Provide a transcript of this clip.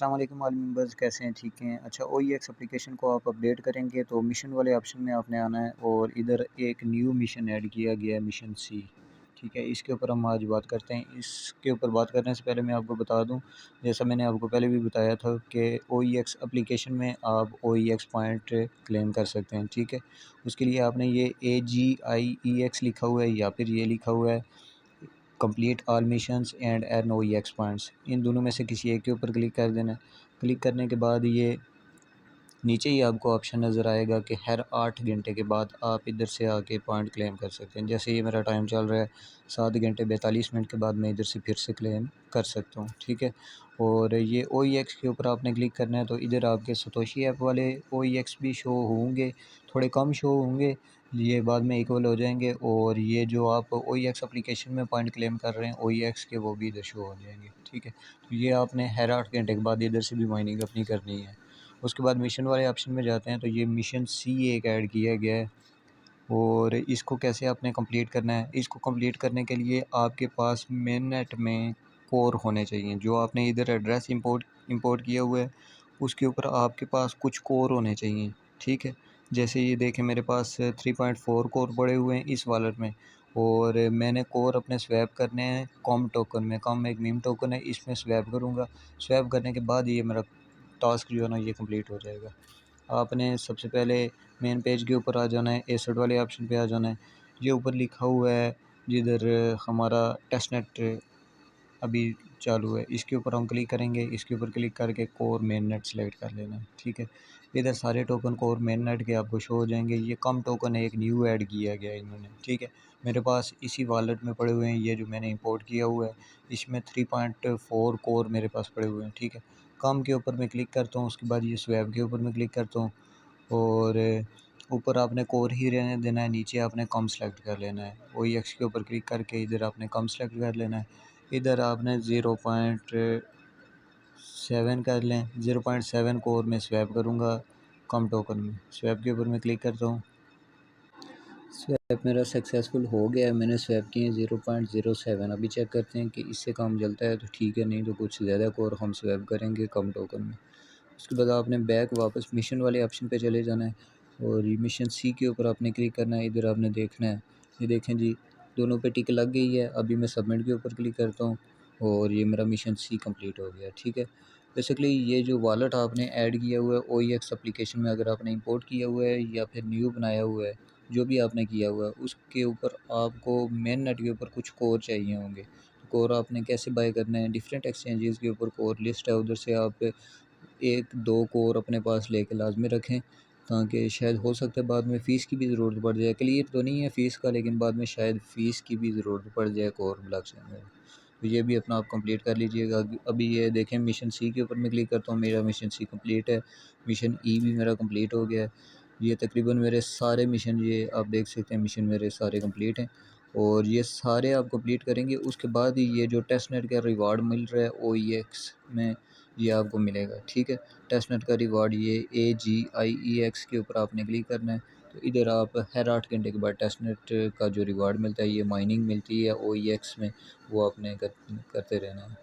अस्सलाम वालेकुम all members, कैसे हैं? ठीक हैं। अच्छा, OEX एप्लीकेशन को आप अपडेट करेंगे तो मिशन वाले ऑप्शन में आपने आना है और इधर एक न्यू मिशन ऐड किया गया है, मिशन सी। ठीक है, इसके ऊपर हम आज बात करते हैं। इसके ऊपर बात करने से पहले मैं आपको बता दूं, जैसा मैंने आपको पहले भी बताया था कि OEX एप्लीकेशन में आप OEX पॉइंट क्लेम कर सकते हैं। ठीक है, उसके लिए आपने ये AGIEX लिखा हुआ है या फिर ये लिखा हुआ है complete all missions and earn OEX points, इन दोनों में से किसी एक के ऊपर क्लिक कर देना है। क्लिक करने के बाद ये नीचे ही आपको ऑप्शन नज़र आएगा कि हर 8 घंटे के बाद आप इधर से आके पॉइंट क्लेम कर सकते हैं। जैसे ये मेरा टाइम चल रहा है 7 घंटे 42 मिनट के बाद मैं इधर से फिर से क्लेम कर सकता हूँ। ठीक है, और ये OEX के ऊपर आपने क्लिक करना है तो इधर आपके सतोशी ऐप वाले OEX भी शो होंगे, थोड़े कम शो होंगे, ये बाद में इक्वल हो जाएंगे। और ये जो आप OEX एप्लीकेशन में पॉइंट क्लेम कर रहे हैं OEX के, वो भी इधर शो हो जाएंगे। ठीक है, तो ये आपने हर 8 घंटे के बाद इधर से भी माइनिंग अपनी करनी है। उसके बाद मिशन वाले ऑप्शन में जाते हैं तो ये मिशन सी एक ऐड किया गया है और इसको कैसे आपने कंप्लीट करना है। इसको कंप्लीट करने के लिए आपके पास मेन नेट में कोर होने चाहिए। जो आपने इधर एड्रेस इंपोर्ट किया हुआ है उसके ऊपर आपके पास कुछ कोर होने चाहिए। ठीक है, जैसे ये देखें मेरे पास 3.4 कोर पड़े हुए हैं इस वॉलेट में, और मैंने कोर अपने स्वैप करने हैं कॉम टोकन में। कॉम एक मीम टोकन है, इसमें स्वैप करूँगा। स्वैप करने के बाद ये मेरा टास्क जो है ना ये कंप्लीट हो जाएगा। आपने सबसे पहले मेन पेज के ऊपर आ जाना है, एसेट वाले ऑप्शन पे आ जाना है। ये ऊपर लिखा हुआ है जिधर हमारा टेस्ट नेट अभी चालू है, इसके ऊपर हम क्लिक करेंगे। इसके ऊपर क्लिक करके कोर मेन नेट सेलेक्ट कर लेना है। ठीक है, इधर सारे टोकन कोर मेन नेट के आपको शो हो जाएंगे। ये कम टोकन है, एक न्यू ऐड किया गया है इन्होंने। ठीक है, मेरे पास इसी वॉलेट में पड़े हुए हैं, ये जो मैंने इंपोर्ट किया हुआ है इसमें 3.4 कोर मेरे पास पड़े हुए हैं। ठीक है, कम के ऊपर मैं क्लिक करता हूँ, उसके बाद ये स्वैप के ऊपर मैं क्लिक करता हूँ और ऊपर आपने कोर ही रहने देना है, नीचे आपने कम सेलेक्ट कर लेना है। OEX के ऊपर क्लिक करके इधर आपने कम सेलेक्ट कर लेना है। इधर आपने 0.7 कर लें। 0.7 को और मैं स्वैप करूँगा कम टोकन में। स्वैप के ऊपर मैं क्लिक करता हूँ, स्वैप मेरा सक्सेसफुल हो गया है। मैंने स्वैप किए 0.07। अभी चेक करते हैं कि इससे काम चलता है तो ठीक है, नहीं तो कुछ ज़्यादा कोर हम स्वैप करेंगे कम टोकन में। उसके बाद आपने बैक वापस मिशन वाले ऑप्शन पे चले जाना है और ये मिशन सी के ऊपर आपने क्लिक करना है। इधर आपने देखना है, ये देखें जी दोनों पे टिक लग गई है। अभी मैं सबमिट के ऊपर क्लिक करता हूँ और ये मेरा मिशन सी कंप्लीट हो गया। ठीक है, बेसिकली ये जो वॉलेट आपने ऐड किया हुआ है OEX एप्लीकेशन में, अगर आपने इंपोर्ट किया हुआ है या फिर न्यू बनाया हुआ है, जो भी आपने किया हुआ है उसके ऊपर आपको मेन नेट के ऊपर कुछ कोर चाहिए होंगे। तो कोर आपने कैसे बाय करना है, डिफरेंट एक्सचेंजेस के ऊपर कोर लिस्ट है, उधर से आप 1-2 कोर अपने पास लेके लाजमी रखें, ताकि शायद हो सकता है बाद में फ़ीस की भी ज़रूरत पड़ जाए। क्लियर तो नहीं है फ़ीस का, लेकिन बाद में शायद फ़ीस की भी ज़रूरत पड़ जाए कोर ब्लॉकचेन में। तो ये भी अपना आप कंप्लीट कर लीजिएगा। अभी ये देखें मिशन सी के ऊपर मैं क्लिक करता हूँ, मेरा मिशन सी कंप्लीट है। मिशन ई भी मेरा कंप्लीट हो गया है। ये तकरीबन मेरे सारे मिशन, ये आप देख सकते हैं मिशन मेरे सारे कंप्लीट हैं। और ये सारे आप कंप्लीट करेंगे उसके बाद ही ये जो टेस्ट नेट का रिवार्ड मिल रहा है OEX में ये आपको मिलेगा। ठीक है, टेस्ट नेट का रिवार्ड ये AGIEX के ऊपर आपने क्लिक करना है। तो इधर आप हर 8 घंटे के बाद टेस्ट नेट का जो रिवार्ड मिलता है, ये माइनिंग मिलती है OEX में, वो आपने करते रहना है।